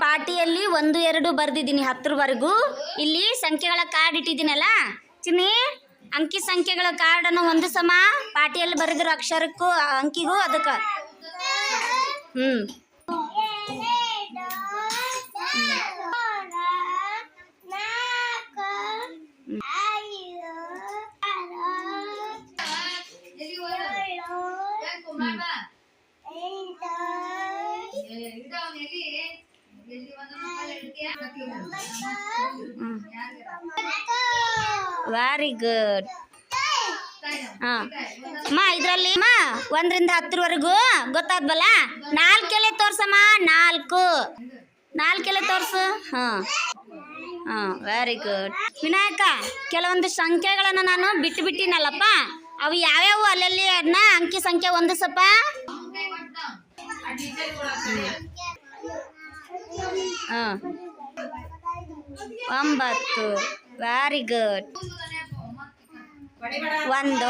ಪಾಟಿಯಲ್ಲಿ 1 2 ಬರ್ದಿದ್ದೀನಿ 10ರವರೆಗೂ. ಇಲ್ಲಿ ಸಂಖ್ಯೆಗಳ ಕಾರ್ಡ್ ಇಟ್ಟಿದ್ದೀನಲ್ಲ ಚಿನ್ನಿ, ಅಂಕಿ ಸಂಖ್ಯೆಗಳ ಕಾರ್ಡನ್ನು ಒಂದು ಸಮ ಪಾಟಿಯಲ್ಲಿ ಬರೆದಿರೋ ಅಕ್ಷರಕ್ಕೂ ಅಂಕಿಗೂ ಅದಕ್ಕೆ ವೆರಿ ಗುಡ್. ಅಮ್ಮ ಇದರಲ್ಲಿ 1 ರಿಂದ 10ರವರೆಗೂ ಗೊತ್ತಾದ್ವಲ್ಲ. 4 ಎಲೆ ತೋರ್ಸಮ್ಮ. 4 ಎಲೆ ತೋರ್ಸು. Very good. ವಿನಾಯಕ, ಕೆಲವೊಂದು ಸಂಖ್ಯೆಗಳನ್ನು ನಾನು ಬಿಟ್ಟಿನಲ್ಲಪ್ಪ, ಅವು ಯಾವ್ಯಾವು ಅಲ್ಲಲ್ಲಿ ಅದನ್ನ ಅಂಕಿ ಸಂಖ್ಯೆ ಹೊಂದಿಸಪ್ಪ. 9. Very good. 1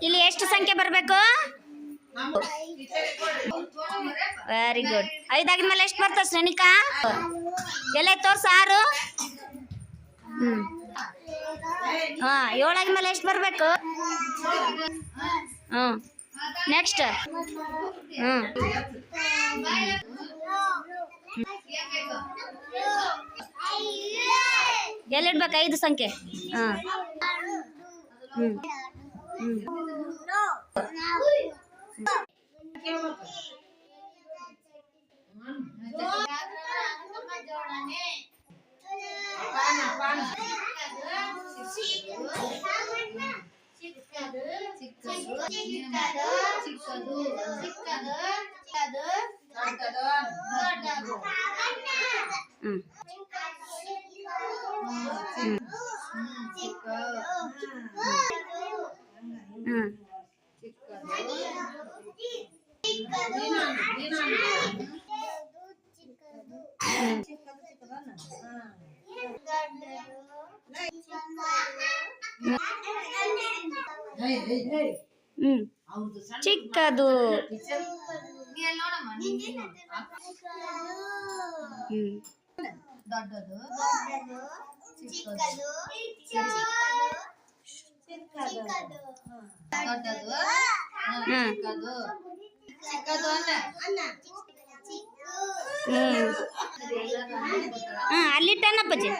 ಇಲ್ಲಿ ಎಷ್ಟು ಸಂಖ್ಯೆ ಬರಬೇಕು? Very good. 5 ಆಗಿದ್ಮೇಲೆ ಎಷ್ಟು ಬರ್ತದೆ ಶ್ರೇಣಿಕಾ? ಎಲ್ಲ ತೋರ್ಸು. 6. 7 ಆಗಿದ್ಮೇಲೆ ಎಷ್ಟು ಬರಬೇಕು? ನೆಕ್ಸ್ಟ್ ಎಲ್ಲಿಡ್ಬೇಕು? 5 ಸಂಖ್ಯೆ. ಚಿಕ್ಕದು. ದೊಡ್ಡದು ಅಲ್ಲಿಟ್ಟನಪ್ಪಜ್ಜಿ.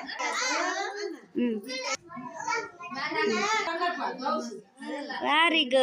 Very good.